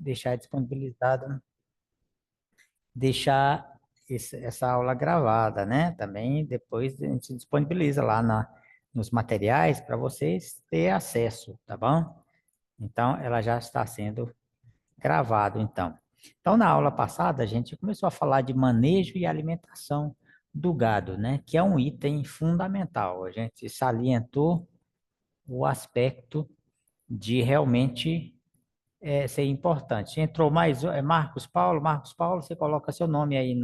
deixar disponibilizado, deixar essa aula gravada, né? Também depois a gente disponibiliza lá nos materiais para vocês ter acesso, tá bom? Então, ela já está sendo gravado, então. Então, na aula passada, a gente começou a falar de manejo e alimentação do gado, né? Que é um item fundamental. A gente salientou o aspecto de realmente ser importante. Entrou mais Marcos Paulo. Marcos Paulo, você coloca seu nome aí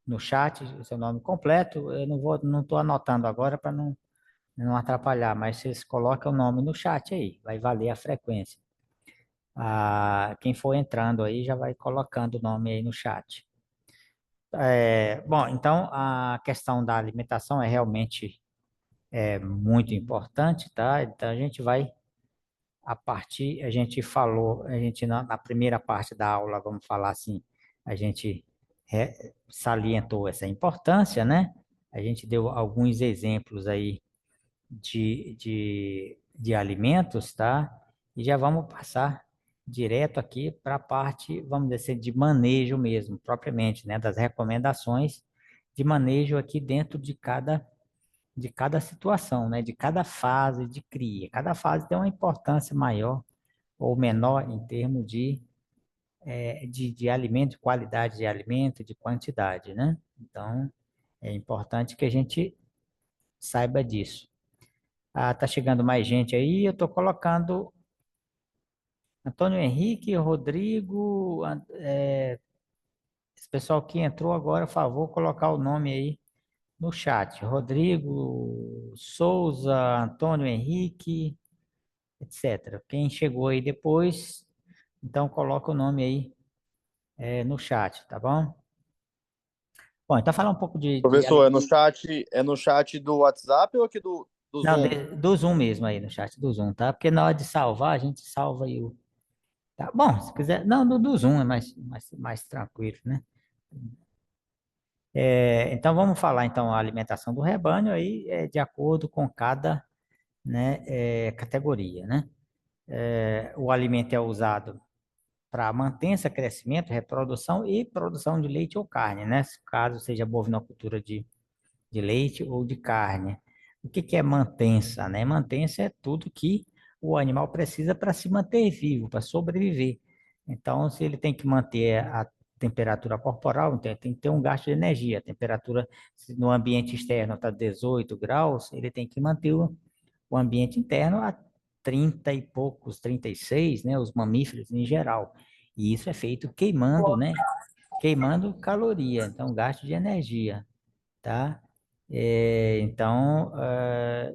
no chat, seu nome completo. Eu não estou anotando agora para não atrapalhar, mas vocês colocam o nome no chat aí, vai valer a frequência. Quem for entrando aí já vai colocando o nome aí no chat. Bom, então a questão da alimentação é realmente muito importante, tá? Então a gente vai a gente falou, a gente na primeira parte da aula, vamos falar assim, a gente salientou essa importância, né? A gente deu alguns exemplos aí de alimentos, tá? E já vamos passar direto aqui para a parte, vamos dizer, assim, de manejo mesmo, propriamente, né? Das recomendações de manejo aqui dentro de cada situação, né? De cada fase de cria. Cada fase tem uma importância maior ou menor em termos de alimento, de qualidade de alimento, de quantidade, né? Então, é importante que a gente saiba disso. Tá chegando mais gente aí, eu estou colocando Antônio Henrique, Rodrigo, esse pessoal que entrou agora, por favor, colocar o nome aí no chat. Rodrigo, Souza, Antônio Henrique, etc. Quem chegou aí depois, então coloca o nome aí no chat, tá bom? Bom, então falar um pouco Professor, é no chat do WhatsApp ou aqui do não, Zoom? do Zoom mesmo aí, no chat do Zoom, tá? Porque na hora de salvar, a gente salva aí o. Tá bom, se quiser. Não, do Zoom é mais tranquilo, né? Então vamos falar então a alimentação do rebanho aí de acordo com cada, né, categoria, né? O alimento é usado para mantença, crescimento, reprodução e produção de leite ou carne, né? Caso seja bovinocultura de leite ou de carne. O que é mantença, né? Mantença é tudo que o animal precisa para se manter vivo, para sobreviver. Então, se ele tem que manter a temperatura corporal, então ele tem que ter um gasto de energia. A temperatura, se no ambiente externo está 18 graus, ele tem que manter o ambiente interno a 30 e poucos, 36, né? Os mamíferos em geral. E isso é feito queimando, né? Queimando caloria, então gasto de energia, tá? Então,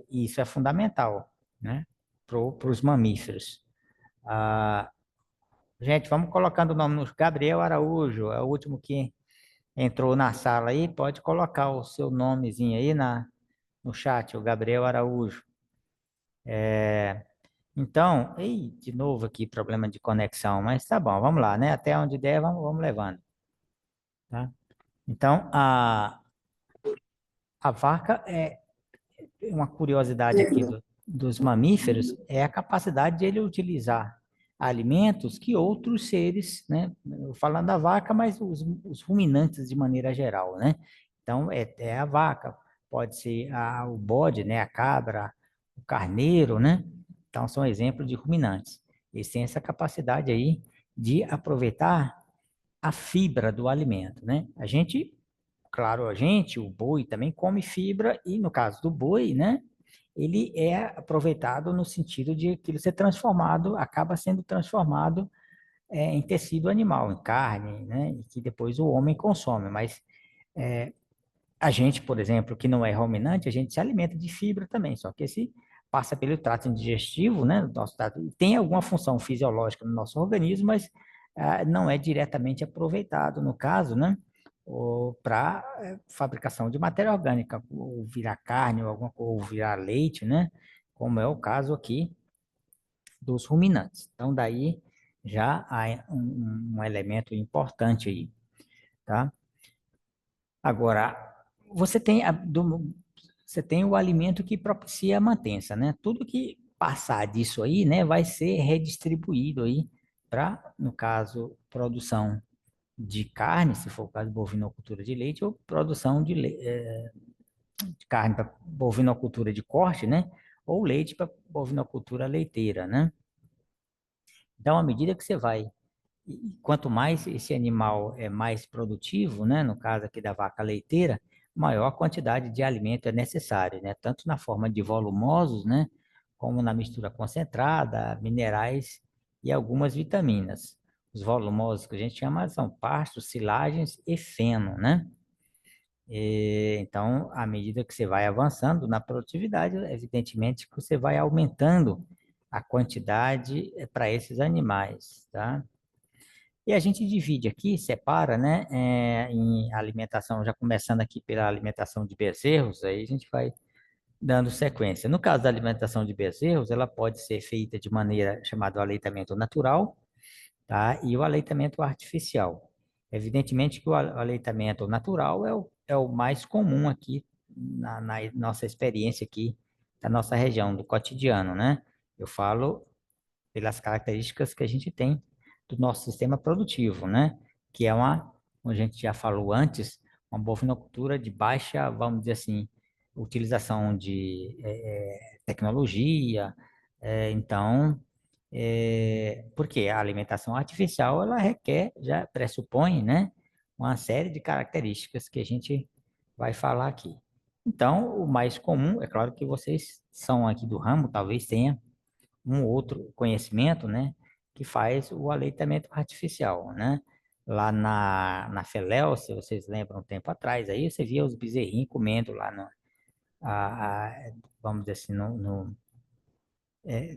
isso é fundamental, né? Para os mamíferos. Ah, gente, vamos colocando o nome no Gabriel Araújo, é o último que entrou na sala aí, pode colocar o seu nomezinho aí no chat, o Gabriel Araújo. Então, de novo aqui, problema de conexão, mas tá bom, vamos lá, né? Até onde der, vamos levando, tá? Então, a vaca uma curiosidade aqui dos mamíferos é a capacidade de ele utilizar alimentos que outros seres, né? Falando da vaca, mas os ruminantes de maneira geral, né? Então, é a vaca, pode ser o bode, né? A cabra, o carneiro, né? Então, são exemplos de ruminantes. Eles têm essa capacidade aí de aproveitar a fibra do alimento, né? Claro, o boi também come fibra e no caso do boi, né? Ele é aproveitado no sentido de que ele ser transformado, acaba sendo transformado em tecido animal, em carne, né? E que depois o homem consome. Mas a gente, por exemplo, que não é ruminante, a gente se alimenta de fibra também, só que esse passa pelo trato digestivo, né? Tem alguma função fisiológica no nosso organismo, mas não é diretamente aproveitado, no caso, né? Para fabricação de matéria orgânica, ou virar carne, ou virar leite, né? Como é o caso aqui dos ruminantes. Então, daí já há um elemento importante aí, tá? Agora, você tem o alimento que propicia a mantença, né? Tudo que passar disso aí, né, vai ser redistribuído aí para, no caso, produção de carne, se for o caso de bovinocultura de leite, ou produção de carne para bovinocultura de corte, né? Ou leite para bovinocultura leiteira, né? Então, à medida que você vai, e quanto mais esse animal é mais produtivo, né? No caso aqui da vaca leiteira, maior a quantidade de alimento é necessário, né? Tanto na forma de volumosos, né? Como na mistura concentrada, minerais e algumas vitaminas. Os volumosos que a gente chama são pastos, silagens e feno, né? Então, à medida que você vai avançando na produtividade, evidentemente que você vai aumentando a quantidade para esses animais, tá? E a gente divide aqui, separa, né, em alimentação, já começando aqui pela alimentação de bezerros, aí a gente vai dando sequência. No caso da alimentação de bezerros, ela pode ser feita de maneira chamada aleitamento natural, tá? E o aleitamento artificial. Evidentemente que o aleitamento natural é o mais comum aqui na nossa experiência aqui da nossa região, do cotidiano, né? Eu falo pelas características que a gente tem do nosso sistema produtivo, né? Que é como a gente já falou antes, uma bovinocultura de baixa, vamos dizer assim, utilização de tecnologia. Então, porque a alimentação artificial, ela requer, já pressupõe, né? Uma série de características que a gente vai falar aqui. Então, o mais comum, é claro que vocês são aqui do ramo, talvez tenha um outro conhecimento, né, que faz o aleitamento artificial, né? Lá na Feléu, se vocês lembram um tempo atrás, aí você via os bezerrinhos comendo lá vamos dizer assim,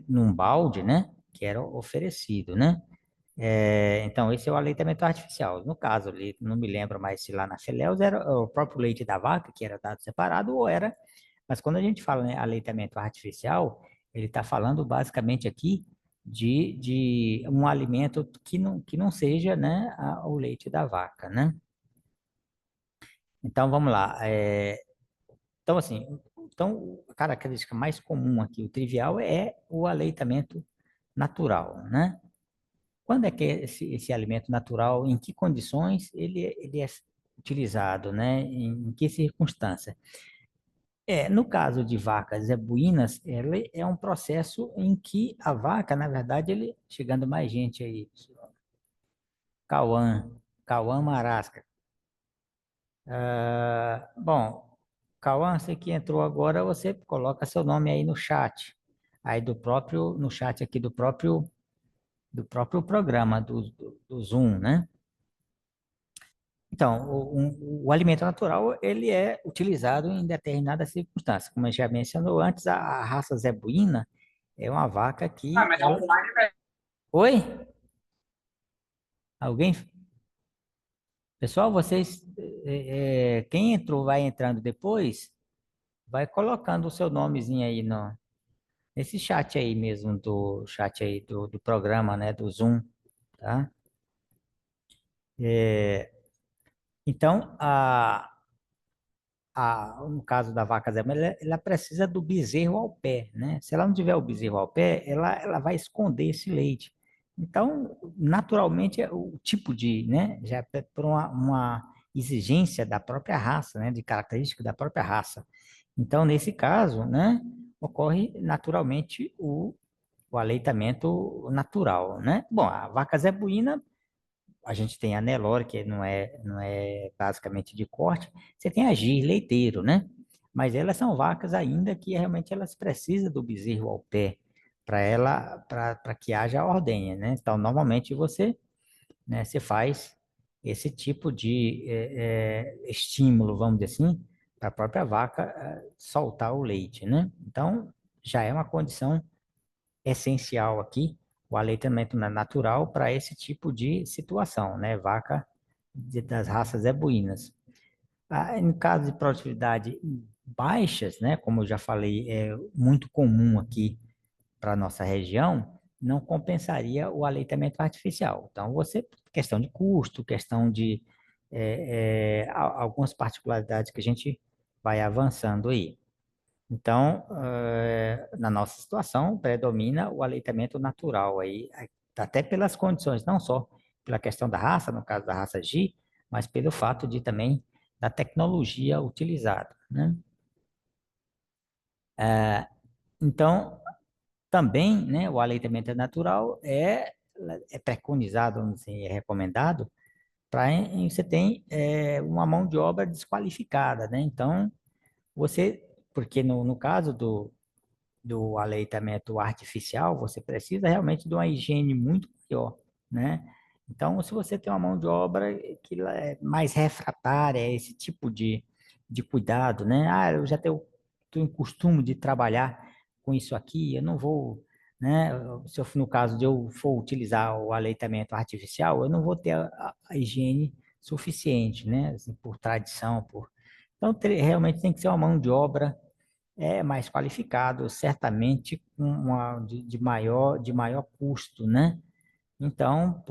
num balde, né, que era oferecido, né? Então, esse é o aleitamento artificial. No caso ali, não me lembro mais se lá na Feléus era o próprio leite da vaca que era dado separado ou era. Mas quando a gente fala em aleitamento artificial, ele está falando basicamente aqui de um alimento que não seja, né, o leite da vaca, né? Então, vamos lá. Então, assim, então, a característica mais comum aqui, o trivial, é o aleitamento natural, né? Quando é que é esse alimento natural, em que condições ele é utilizado, né? Em que circunstância? No caso de vacas zebuínas, ele é um processo em que a vaca, na verdade, chegando mais gente aí, Cauã Marasca. Bom, Cauã, você que entrou agora, você coloca seu nome aí no chat, aí no chat aqui do próprio programa, do Zoom, né? Então, o alimento natural, ele é utilizado em determinadas circunstâncias. Como eu já mencionou antes, a raça zebuína é uma vaca que... Oi? Alguém? Pessoal, vocês... quem entrou, vai entrando depois, vai colocando o seu nomezinho aí nesse chat aí mesmo, do chat aí do programa, né, do Zoom, tá? Então, no caso da vaca zebra, ela precisa do bezerro ao pé, né? Se ela não tiver o bezerro ao pé, ela vai esconder esse leite. Então, naturalmente, o tipo né, já é por uma exigência da própria raça, né, de característica da própria raça. Então, nesse caso, né, ocorre naturalmente o aleitamento natural, né? Bom, a vaca zebuína, a gente tem a Nelore, que não é basicamente de corte, você tem a Gir leiteiro, né? Mas elas são vacas ainda que realmente elas precisam do bezerro ao pé para que haja a ordenha, né? Então, normalmente você faz esse tipo de estímulo, vamos dizer assim, para a própria vaca soltar o leite, né? Então, já é uma condição essencial aqui, o aleitamento natural para esse tipo de situação, né? Vaca das raças ebuínas. Em caso de produtividade baixas, né? Como eu já falei, é muito comum aqui para a nossa região, não compensaria o aleitamento artificial. Então, questão de custo, questão de algumas particularidades que a gente vai avançando aí. Então, na nossa situação, predomina o aleitamento natural aí, até pelas condições, não só pela questão da raça, no caso da raça G, mas pelo fato de também da tecnologia utilizada, né? Então, também, né, o aleitamento natural é preconizado, vamos dizer, é recomendado para você tem uma mão de obra desqualificada, né? Então, você, porque no caso do aleitamento artificial, você precisa realmente de uma higiene muito maior, né? Então, se você tem uma mão de obra que ela é mais refratária a esse tipo de cuidado, né? Ah, eu já tenho um costume de trabalhar com isso aqui, eu não vou, né? Se eu, no caso de eu for utilizar o aleitamento artificial, eu não vou ter a higiene suficiente, né? Assim, por tradição, por... Então, realmente tem que ser uma mão de obra mais qualificado, certamente com de maior custo, né? Então,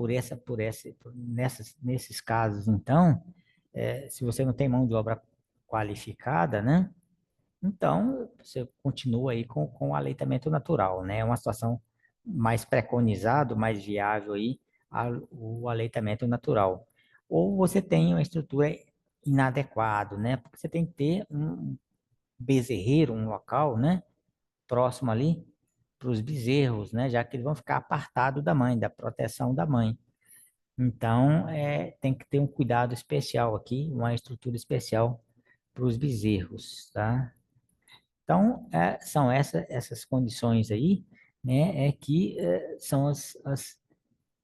nesses casos, então, se você não tem mão de obra qualificada, né? Então, você continua aí com o aleitamento natural, né? É uma situação mais preconizado, mais viável aí, o aleitamento natural. Ou você tem uma estrutura inadequada, né? Porque você tem que ter um bezerreiro, um local, né? Próximo ali para os bezerros, né? Já que eles vão ficar apartados da mãe, da proteção da mãe. Então, tem que ter um cuidado especial aqui, uma estrutura especial para os bezerros, tá? Então, são essas condições aí, né? Que são as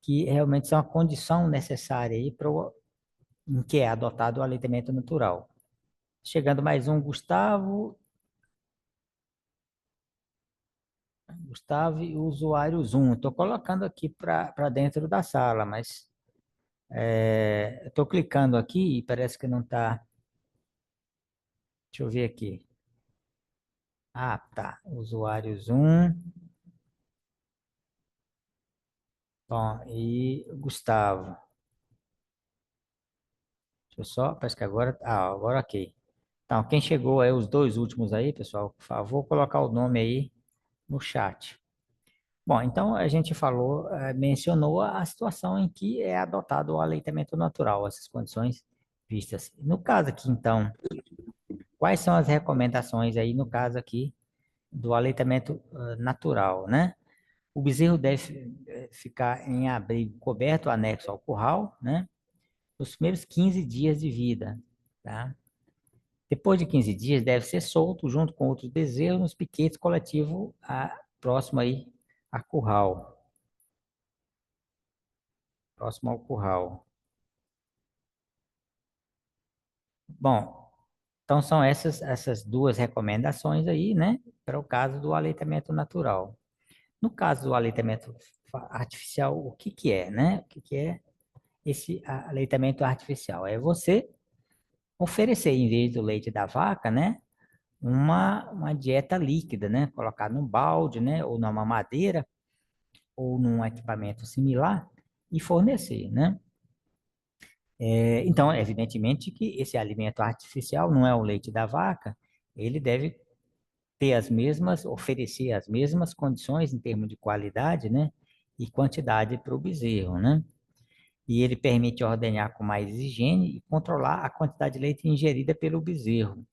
que realmente são a condição necessária aí para em que é adotado o aleitamento natural. Chegando mais um, Gustavo e o usuário Zoom. Estou colocando aqui para dentro da sala, mas estou clicando aqui e parece que não está. Deixa eu ver aqui. Ah, tá. Usuário Zoom. Bom, e Gustavo. Deixa eu só, parece que agora. Ah, agora ok. Então, quem chegou aí, os dois últimos aí, pessoal, por favor, colocar o nome aí no chat. Bom, então a gente falou, mencionou a situação em que é adotado o aleitamento natural, essas condições vistas. No caso aqui, então, quais são as recomendações aí, no caso aqui, do aleitamento natural, né? O bezerro deve ficar em abrigo coberto, anexo ao curral, né? Nos primeiros 15 dias de vida, tá? Depois de 15 dias, deve ser solto junto com outros bezerros nos piquetes coletivos próximo aí a curral, próximo ao curral. Bom, então são essas duas recomendações aí, né? Para o caso do aleitamento natural. No caso do aleitamento artificial, o que que é, né? O que que é esse aleitamento artificial? É você oferecer, em vez do leite da vaca, né? Uma dieta líquida, né? Colocar num balde, né? Ou numa mamadeira, ou num equipamento similar e fornecer, né? Então, evidentemente que esse alimento artificial não é o leite da vaca, ele deve ter oferecer as mesmas condições em termos de qualidade, né? E quantidade para o bezerro, né? E ele permite ordenhar com mais higiene e controlar a quantidade de leite ingerida pelo bezerro,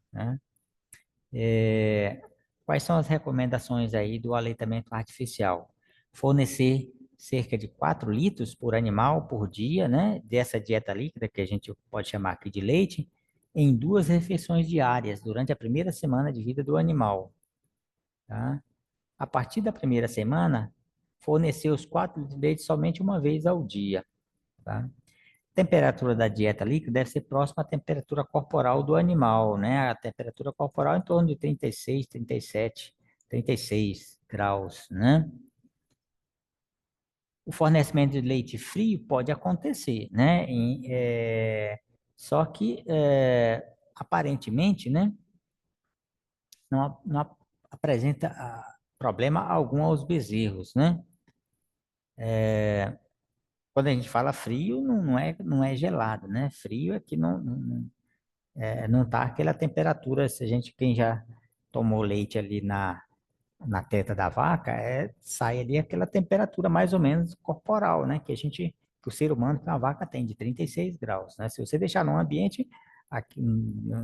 né? É, Quais são as recomendações aí do aleitamento artificial? Fornecer cerca de 4 litros por animal por dia, né? Dessa dieta líquida, que a gente pode chamar aqui de leite, em 2 refeições diárias durante a primeira semana de vida do animal, tá? A partir da primeira semana, fornecer os 4 litros de leite somente uma vez ao dia, tá? Temperatura da dieta líquida deve ser próxima à temperatura corporal do animal, né? A temperatura corporal é em torno de 36, 37, 36 graus, né? O fornecimento de leite frio pode acontecer, né? Só que, aparentemente, né? Não apresenta problema algum aos bezerros, né? Quando a gente fala frio, não é gelado, né? Frio é que não tá aquela temperatura, se a gente, quem já tomou leite ali na teta da vaca, sai ali aquela temperatura mais ou menos corporal, né? Que o ser humano, que a vaca tem, de 36 graus, né? Se você deixar num ambiente aqui,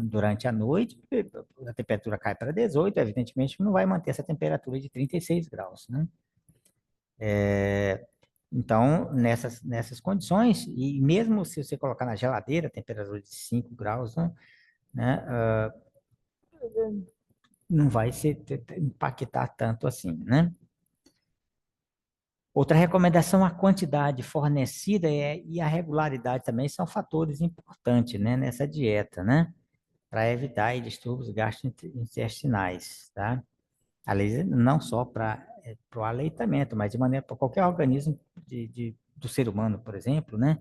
durante a noite, a temperatura cai para 18, evidentemente não vai manter essa temperatura de 36 graus, né? Então, nessas condições, e mesmo se você colocar na geladeira, temperatura de 5 graus, né, não vai impactar tanto assim, né? Outra recomendação, a quantidade fornecida e a regularidade também são fatores importantes, né, nessa dieta, né? Para evitar aí distúrbios gastrointestinais, tá? Aliás, não só para o aleitamento, mas de maneira para qualquer organismo do ser humano, por exemplo, né?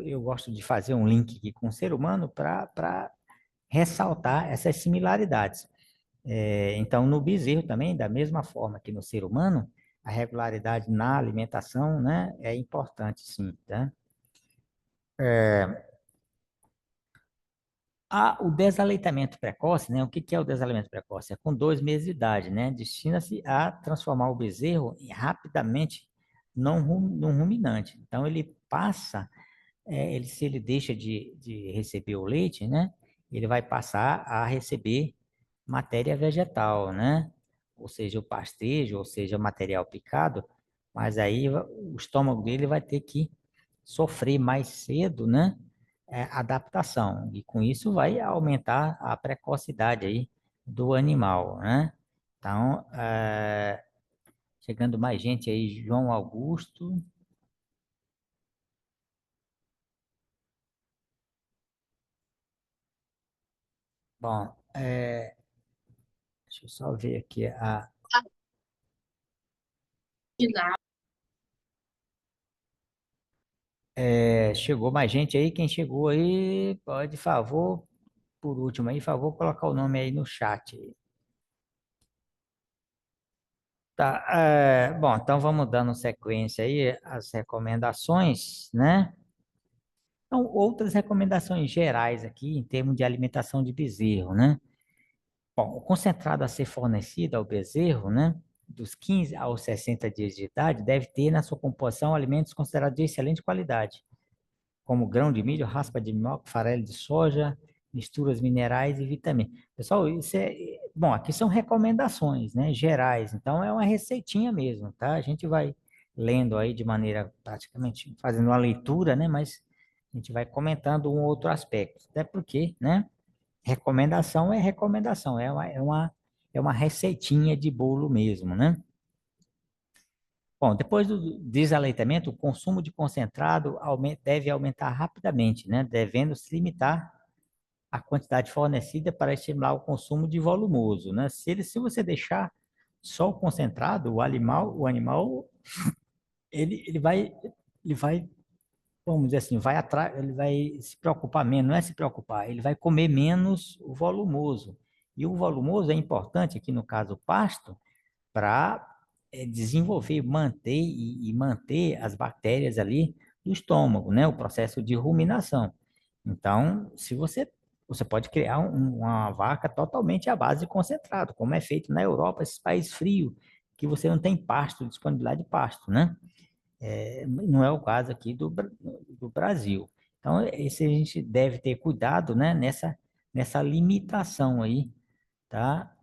Eu gosto de fazer um link aqui com o ser humano para ressaltar essas similaridades. Então, no bezerro também, da mesma forma que no ser humano, a regularidade na alimentação, né, é importante, sim, tá? O desaleitamento precoce, né? O que que é o desaleitamento precoce? É com 2 meses de idade, né? Destina-se a transformar o bezerro rapidamente num ruminante. Então, ele passa, se ele deixa de receber o leite, né? Ele vai passar a receber matéria vegetal, né? Ou seja, o pastejo, ou seja, material picado, mas aí o estômago dele vai ter que sofrer mais cedo, né? Adaptação. E com isso vai aumentar a precocidade aí do animal, né? Então, chegando mais gente aí, João Augusto. Bom, deixa eu só ver aqui chegou mais gente aí. Quem chegou aí, pode, favor, por último aí, favor, colocar o nome aí no chat. Tá, bom, então vamos dando sequência aí às recomendações, né? Então, outras recomendações gerais aqui em termos de alimentação de bezerro, né? Bom, o concentrado a ser fornecido ao bezerro, né? Dos 15 aos 60 dias de idade, deve ter na sua composição alimentos considerados de excelente qualidade, como grão de milho, raspa de minhoca, farelo de soja, misturas minerais e vitaminas. Pessoal, bom, aqui são recomendações, né, gerais, então é uma receitinha mesmo, tá? A gente vai lendo aí de maneira praticamente fazendo uma leitura, né, mas a gente vai comentando um outro aspecto, até porque, né, recomendação, é uma receitinha de bolo mesmo, né? Bom, depois do desaleitamento, o consumo de concentrado deve aumentar rapidamente, né? Devendo se limitar à quantidade fornecida para estimular o consumo de volumoso, né? Se você deixar só o concentrado, o animal, ele vai, vamos dizer assim, ele vai se preocupar menos, não é se preocupar, ele vai comer menos o volumoso. E o volumoso é importante, aqui no caso o pasto, para desenvolver, manter e manter as bactérias ali do estômago, né? O processo de ruminação. Então, se você pode criar uma vaca totalmente à base de concentrado, como é feito na Europa, esses países frios, que você não tem pasto, disponibilidade de pasto, né? Não é o caso aqui do Brasil. Então, esse a gente deve ter cuidado, né? Nessa limitação aí, tá?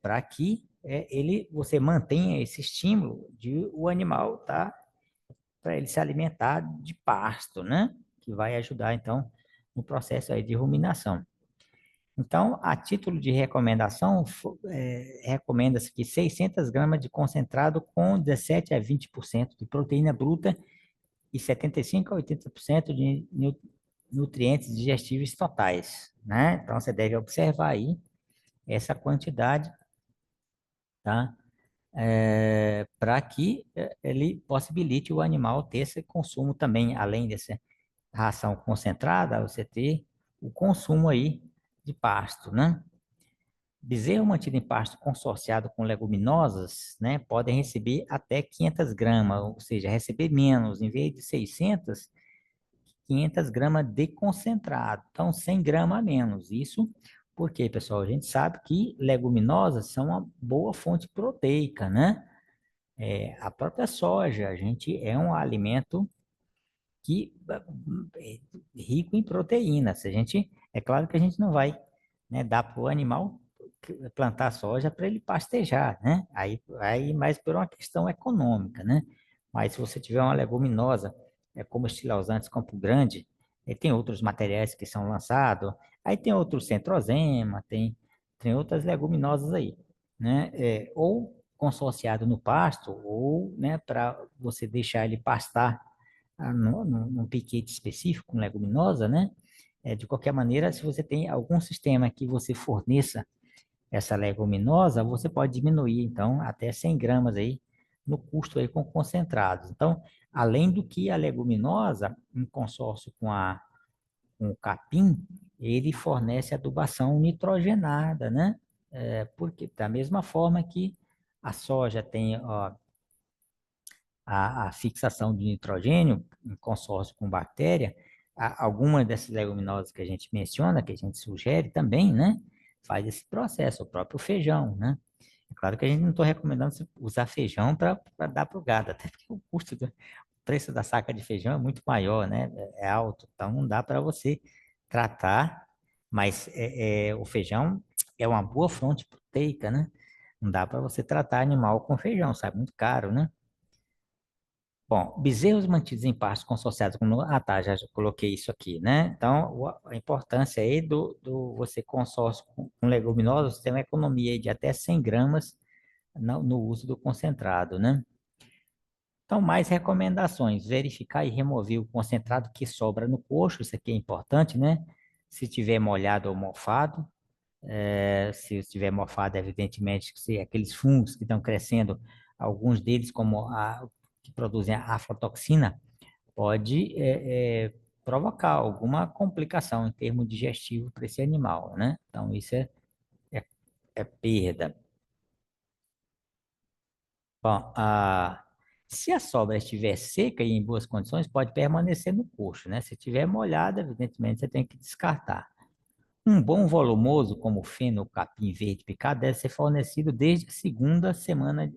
Para que você mantenha esse estímulo de o animal, tá? Para ele se alimentar de pasto, né? Que vai ajudar, então, no processo aí de ruminação. Então, a título de recomendação, recomenda-se que 600 gramas de concentrado com 17 a 20% de proteína bruta e 75 a 80% de nutrientes digestíveis totais, né? Então, você deve observar aí essa quantidade, tá? Para que ele possibilite o animal ter esse consumo também, além dessa ração concentrada, você ter o consumo aí de pasto, né? Bezerro mantido em pasto consorciado com leguminosas, né, podem receber até 500 gramas, ou seja, receber menos, em vez de 600, 500 gramas de concentrado, então 100 gramas a menos. Isso Porque, pessoal, a gente sabe que leguminosas são uma boa fonte proteica, né? A própria soja, a gente é um alimento que é rico em proteína. Se a gente, é claro que a gente não vai, né, dar para o animal plantar soja para ele pastejar, né? Aí mais por uma questão econômica, né? Mas se você tiver uma leguminosa, como estilosantes Campo Grande, tem outros materiais que são lançados, aí tem outro centrozema, tem outras leguminosas aí, né? Ou consorciado no pasto, ou, né, para você deixar ele pastar num piquete específico, com leguminosa, né? De qualquer maneira, se você tem algum sistema que você forneça essa leguminosa, você pode diminuir, então, até 100 gramas aí no custo aí com concentrados. Então, além do que a leguminosa, em consórcio com o capim, ele fornece adubação nitrogenada, né? Porque da mesma forma que a soja tem, ó, a fixação de nitrogênio em consórcio com bactéria, algumas dessas leguminosas que a gente menciona, que a gente sugere também, né? Faz esse processo, o próprio feijão, né? É claro que a gente não está recomendando você usar feijão para dar para o gado, até porque o preço da saca de feijão é muito maior, né? É alto, então não dá para você tratar, mas o feijão é uma boa fonte proteica, né? Não dá para você tratar animal com feijão, sabe? Muito caro, né? Bom, bezerros mantidos em pastos consorciados com... Ah, tá, já coloquei isso aqui, né? Então, a importância aí do você consórcio com leguminosas tem uma economia aí de até 100 gramas no uso do concentrado, né? Então, mais recomendações: verificar e remover o concentrado que sobra no coxo, isso aqui é importante, né? Se tiver molhado ou mofado, se estiver mofado, evidentemente, que se aqueles fungos que estão crescendo, alguns deles, como que produzem a aflatoxina, pode provocar alguma complicação em termos digestivos para esse animal, né? Então, isso é, é perda. Bom, se a sobra estiver seca e em boas condições, pode permanecer no coxo, né? Se estiver molhada, evidentemente, você tem que descartar. Um bom volumoso, como feno ou capim verde picado, deve ser fornecido desde a segunda semana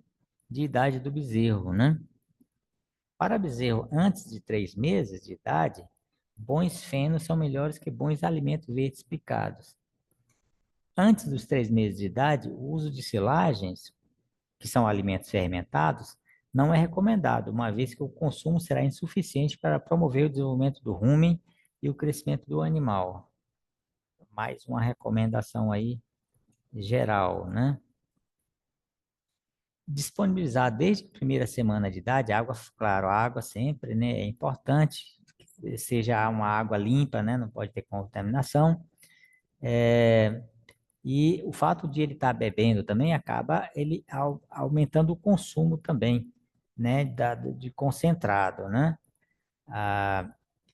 de idade do bezerro, né? Para bezerro antes de 3 meses de idade, bons fenos são melhores que bons alimentos verdes picados. Antes dos 3 meses de idade, o uso de silagens, que são alimentos fermentados, não é recomendado, uma vez que o consumo será insuficiente para promover o desenvolvimento do rumen e o crescimento do animal. Mais uma recomendação aí geral, né? Disponibilizar desde a primeira semana de idade, água, claro, a água sempre, né, é importante, que seja uma água limpa, né, não pode ter contaminação. E o fato de ele estar bebendo também acaba ele aumentando o consumo também, né, de concentrado, né? Ah,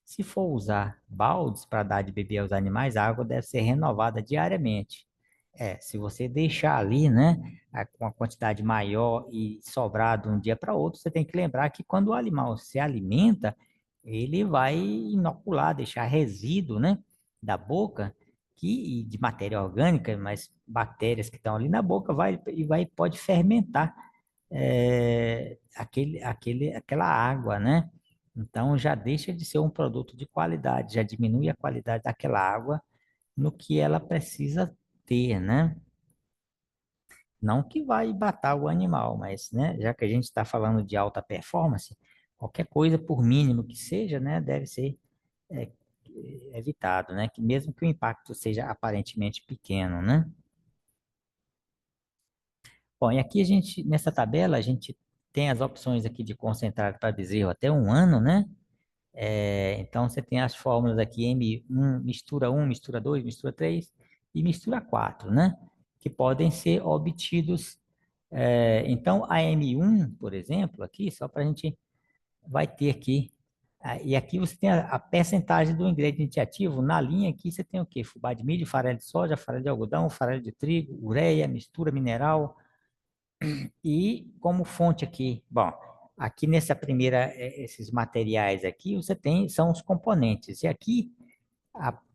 Se for usar baldes para dar de beber aos animais, a água deve ser renovada diariamente. Se você deixar ali, né, com uma quantidade maior e sobrar de um dia para outro, você tem que lembrar que quando o animal se alimenta, ele vai inocular, deixar resíduo, né, da boca e de matéria orgânica, mas bactérias que estão ali na boca pode fermentar aquela água, né? Então já deixa de ser um produto de qualidade, já diminui a qualidade daquela água no que ela precisa ter, né? Não que vai matar o animal, mas, né, já que a gente está falando de alta performance, qualquer coisa, por mínimo que seja, né, deve ser é, evitado, né? Que mesmo que o impacto seja aparentemente pequeno, né? Bom, e aqui nessa tabela, a gente tem as opções aqui de concentrado para bezerro até 1 ano, né? Então, você tem as fórmulas aqui, M1, mistura 1, mistura 2, mistura 3 e mistura 4, né? Que podem ser obtidos. Então, a M1, por exemplo, aqui, só para a gente vai ter aqui. E aqui você tem a percentagem do ingrediente ativo. Na linha aqui você tem o quê? Fubá de milho, farelo de soja, farelo de algodão, farelo de trigo, ureia, mistura mineral. E como fonte aqui, bom, aqui nessa primeira, esses materiais aqui, você tem, são os componentes. E aqui,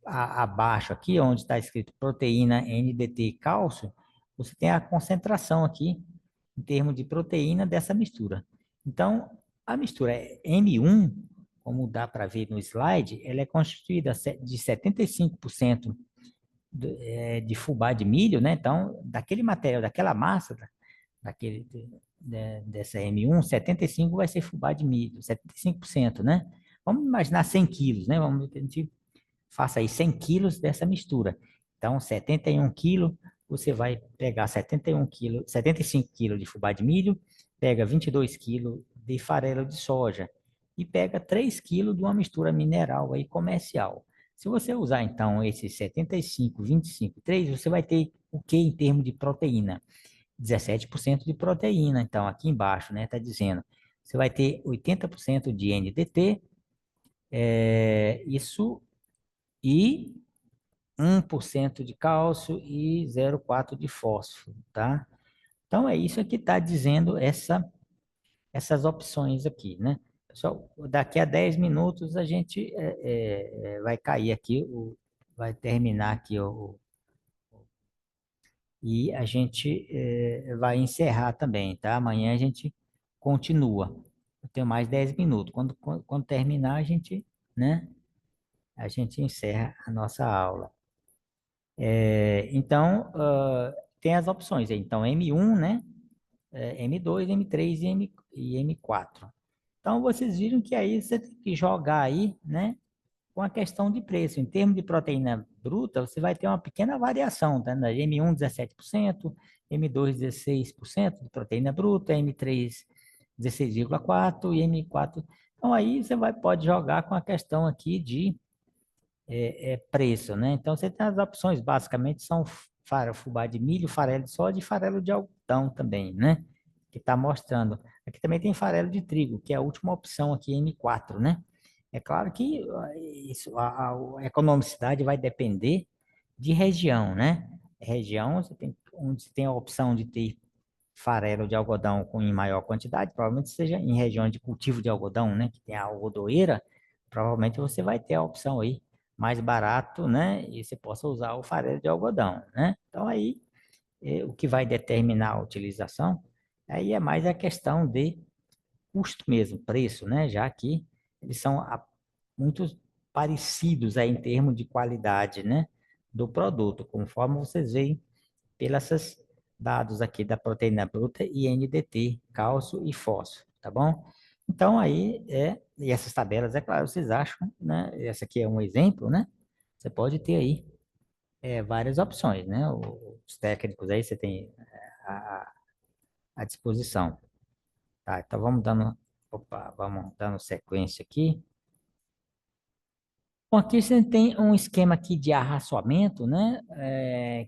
abaixo aqui, onde está escrito proteína, NDT e cálcio, você tem a concentração aqui, em termos de proteína, dessa mistura. Então, a mistura é M1, como dá para ver no slide, ela é constituída de 75% de fubá de milho, né? Então, daquele material, daquela massa, daquele, dessa M1, 75 vai ser fubá de milho, 75%, né? Vamos imaginar 100 quilos, né? Vamos que a gente faça aí 100 quilos dessa mistura. Então, 71 quilos, você vai pegar 71 quilos, 75 quilos de fubá de milho, pega 22 quilos de farelo de soja e pega 3 quilos de uma mistura mineral aí comercial. Se você usar, então, esses 75, 25, 3, você vai ter o que em termos de proteína? 17% de proteína. Então, aqui embaixo, né, está dizendo, você vai ter 80% de NDT, isso, e 1% de cálcio e 0,4% de fósforo, tá? Então, é isso que está dizendo essas opções aqui, né? Pessoal, daqui a 10 minutos a gente vai cair aqui, vai terminar aqui e a gente vai encerrar também, tá? Amanhã a gente continua. Eu tenho mais 10 minutos. Quando terminar, né? A gente encerra a nossa aula. Então, tem as opções. Então, M1, né? M2, M3 e M4. Então, vocês viram que aí você tem que jogar aí, né? Com a questão de preço. Em termos de proteína bruta, você vai ter uma pequena variação, tá? Na M1, 17%, M2, 16% de proteína bruta, M3, 16,4% e M4. Então, aí você pode jogar com a questão aqui de preço, né? Então, você tem as opções, basicamente, são fubá de milho, farelo de soja e farelo de algodão também, né? Que está mostrando. Aqui também tem farelo de trigo, que é a última opção aqui, M4, né? É claro que a economicidade vai depender de região, né? Região, onde você tem a opção de ter farelo de algodão em maior quantidade, provavelmente seja em regiões de cultivo de algodão, né? Que tem a algodoeira, provavelmente você vai ter a opção aí mais barato, né? E você possa usar o farelo de algodão, né? Então aí, o que vai determinar a utilização, aí é mais a questão de custo mesmo, preço, né? Já que eles são muito parecidos aí em termos de qualidade, né? Do produto, conforme vocês veem pelos dados aqui da proteína bruta e NDT, cálcio e fósforo, tá bom? Então aí e essas tabelas, é claro, vocês acham, né? Essa aqui é um exemplo, né? Você pode ter aí várias opções, né? Os técnicos aí você tem à, à disposição. Tá, então vamos dando sequência aqui. Bom, aqui você tem um esquema aqui de arraçoamento, né?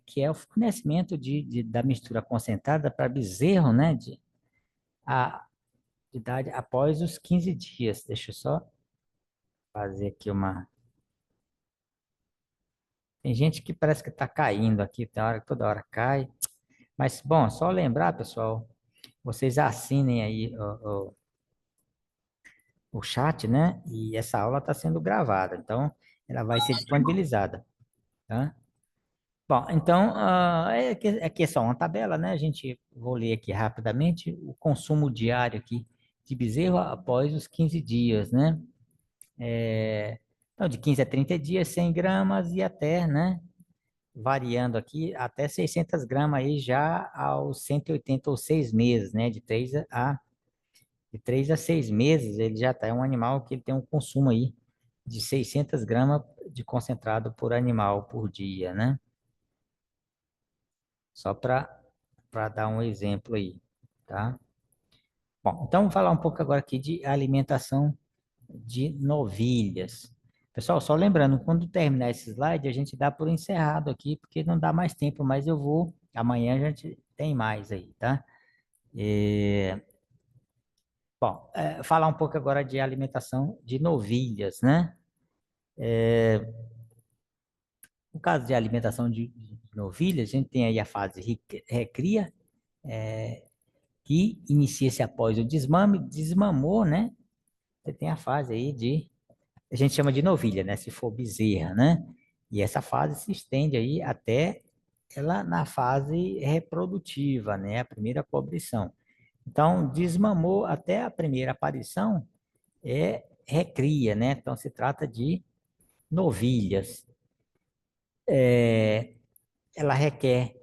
Que é o fornecimento da mistura concentrada para bezerro, né? A de idade após os 15 dias. Deixa eu só fazer aqui uma. Tem gente que parece que está caindo aqui, toda hora cai. Mas, bom, só lembrar, pessoal, vocês assinem aí o chat, né? E essa aula está sendo gravada, então ela vai ser disponibilizada, tá? Bom, então, aqui é só uma tabela, né? Vou ler aqui rapidamente o consumo diário aqui de bezerro após os 15 dias, né? Então, de 15 a 30 dias, 100 gramas e até, né? Variando aqui, até 600 gramas aí já aos 180 ou 6 meses, né? De três a 6 meses, ele já é um animal que ele tem um consumo aí de 600 gramas de concentrado por animal por dia, né? Só para dar um exemplo aí, tá? Bom, então vamos falar um pouco agora aqui de alimentação de novilhas. Pessoal, só lembrando, quando terminar esse slide, a gente dá por encerrado aqui, porque não dá mais tempo, mas amanhã a gente tem mais aí, tá? É, bom, falar um pouco agora de alimentação de novilhas, né? No caso de alimentação de novilhas, a gente tem aí a fase recria, que inicia-se após o desmame, desmamou, né? Você tem a fase aí a gente chama de novilha, né? Se for bezerra, né? E essa fase se estende aí até ela na fase reprodutiva, né? A primeira cobrição. Então, desmamou até a primeira aparição é recria, né? Então, se trata de novilhas. Ela requer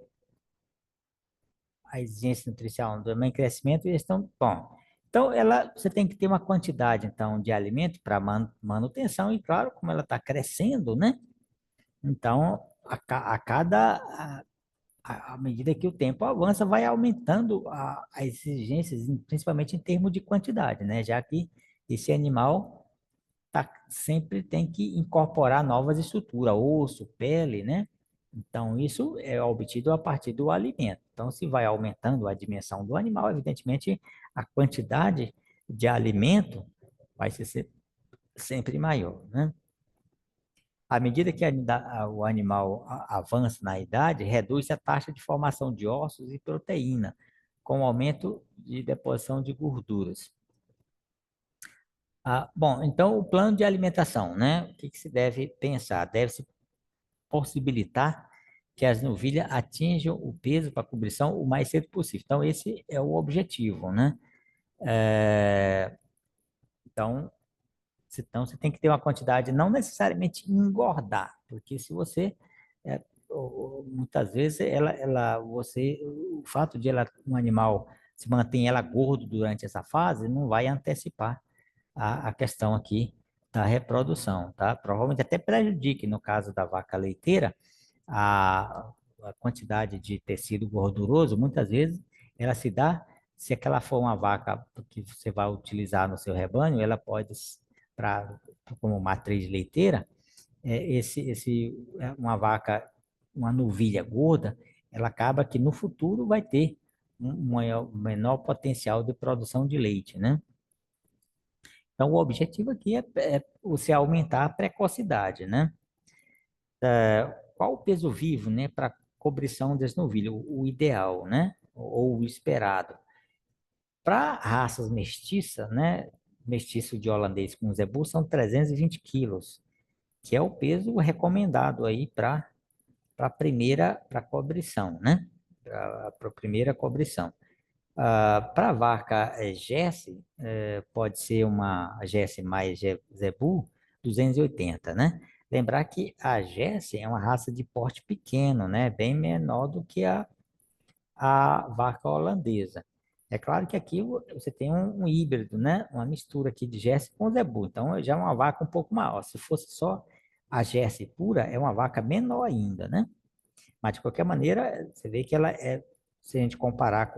a exigência nutricional do mãe crescimento e eles estão bom. Então, você tem que ter uma quantidade, então, de alimento para manutenção e, claro, como ela está crescendo, né? Então, a cada, à medida que o tempo avança, vai aumentando as exigências, principalmente em termos de quantidade, né? Já que esse animal sempre tem que incorporar novas estruturas, osso, pele, né? Então, isso é obtido a partir do alimento. Então, se vai aumentando a dimensão do animal, evidentemente, a quantidade de alimento vai ser sempre maior, né? À medida que o animal avança na idade, reduz a taxa de formação de ossos e proteína, com o aumento de deposição de gorduras. Bom, então o plano de alimentação, né? O que que se deve pensar? Deve-se possibilitar que as novilhas atinjam o peso para cobrição o mais cedo possível. Então, esse é o objetivo, né? É, então, você tem que ter uma quantidade, não necessariamente engordar, porque se você, é, muitas vezes, o fato de um animal se manter ela gordo durante essa fase, não vai antecipar a questão aqui da reprodução, tá? Provavelmente até prejudique, no caso da vaca leiteira, a quantidade de tecido gorduroso, muitas vezes, ela se dá, se aquela for uma vaca que você vai utilizar no seu rebanho, ela pode, pra, como matriz leiteira, uma vaca, uma novilha gorda, ela acaba que no futuro vai ter um menor potencial de produção de leite, né? Então, o objetivo aqui é você aumentar a precocidade, né? Qual o peso vivo, né, para cobrição desse novilho? O ideal, né? Ou o esperado. Para raças mestiças, né? Mestiço de holandês com zebu são 320 quilos, que é o peso recomendado aí para cobrição, né? Para a primeira cobrição. Para a vaca Jersey, pode ser uma Jersey mais Zebu, 280, né? Lembrar que a Jersey é uma raça de porte pequeno, né? Bem menor do que a vaca holandesa. É claro que aqui você tem um híbrido, né? Uma mistura aqui de Jersey com Zebu. Então já é uma vaca um pouco maior. Se fosse só a Jersey pura, é uma vaca menor ainda, né? Mas de qualquer maneira, você vê que ela se a gente comparar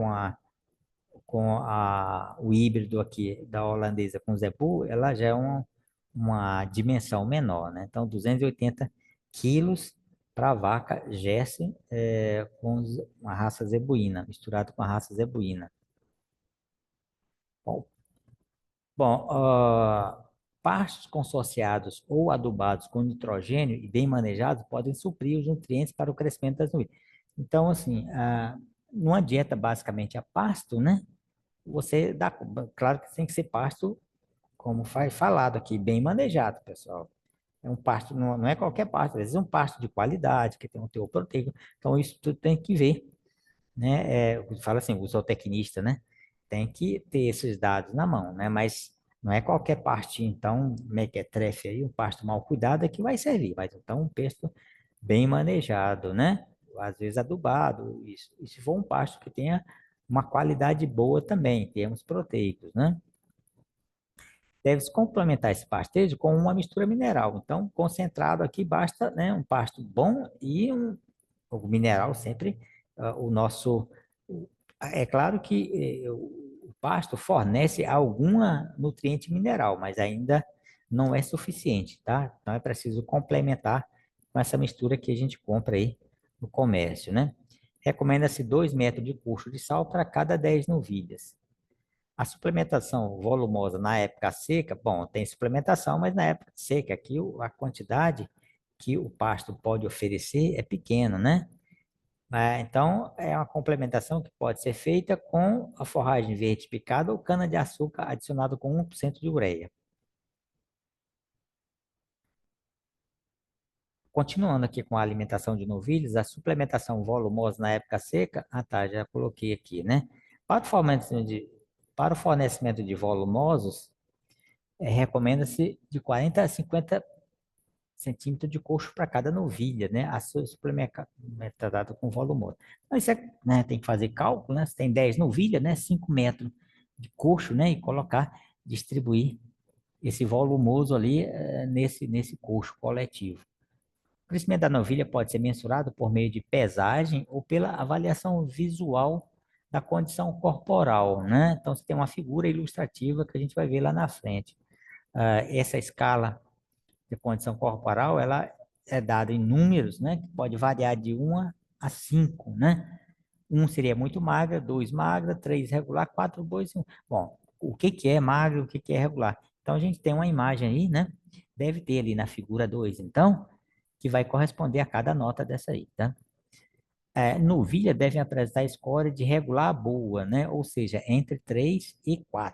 o híbrido aqui da holandesa com o Zebu, ela já é uma dimensão menor, né? Então, 280 quilos para a vaca Jersey com uma raça zebuína, misturado com a raça zebuína. Bom, pastos consorciados ou adubados com nitrogênio e bem manejados podem suprir os nutrientes para o crescimento das nuvens. Então, assim, numa dieta basicamente a pasto, né? Você dá, claro que tem que ser pasto, como foi falado aqui, bem manejado, pessoal. É um pasto, não é qualquer pasto, às vezes é um pasto de qualidade, que tem um teor proteico. Então, isso tudo tem que ver, né? Fala assim, o zootecnista, né? Tem que ter esses dados na mão, né? Mas não é qualquer pastinho, então, mequetrefe aí, um pasto mal cuidado é que vai servir. Mas então, um pasto bem manejado, né? Às vezes adubado, isso. E se for um pasto que tenha uma qualidade boa também, em termos proteicos, né? Deve-se complementar esse pastejo com uma mistura mineral. Então, concentrado aqui basta, né, um pasto bom e o mineral sempre, o nosso... É claro que o pasto fornece alguma nutriente mineral, mas ainda não é suficiente, tá? Então, é preciso complementar com essa mistura que a gente compra aí no comércio, né? Recomenda-se 2 metros de custo de sal para cada 10 novilhas. A suplementação volumosa na época seca, bom, tem suplementação, mas na época seca, aqui a quantidade que o pasto pode oferecer é pequena, né? Então, é uma complementação que pode ser feita com a forragem verde picada ou cana-de-açúcar adicionado com 1% de ureia. continuando aqui com a alimentação de novilhos, a suplementação volumosa na época seca, tá, já coloquei aqui, né? Para o fornecimento para o fornecimento de volumosos, recomenda-se de 40 a 50 centímetros de coxo para cada novilha, né? A ser suplementada com volumoso. Então, isso é, né, tem que fazer cálculo, né? Se tem 10 novilhas, né? 5 metros de coxo, né? E colocar, distribuir esse volumoso ali nesse coxo coletivo. O crescimento da novilha pode ser mensurado por meio de pesagem ou pela avaliação visual da condição corporal, né? Então, você tem uma figura ilustrativa que a gente vai ver lá na frente. Essa escala de condição corporal, ela é dada em números, né? Que pode variar de 1 a 5, né? 1 seria muito magra, 2 magra, 3 regular, 4 boa e 1. Bom, o que que é magro, o que que é regular? Então, a gente tem uma imagem aí, né? Deve ter ali na figura 2, então, que vai corresponder a cada nota dessa aí, tá? Novilha devem apresentar score de regular a boa, né? Ou seja, entre 3 e 4.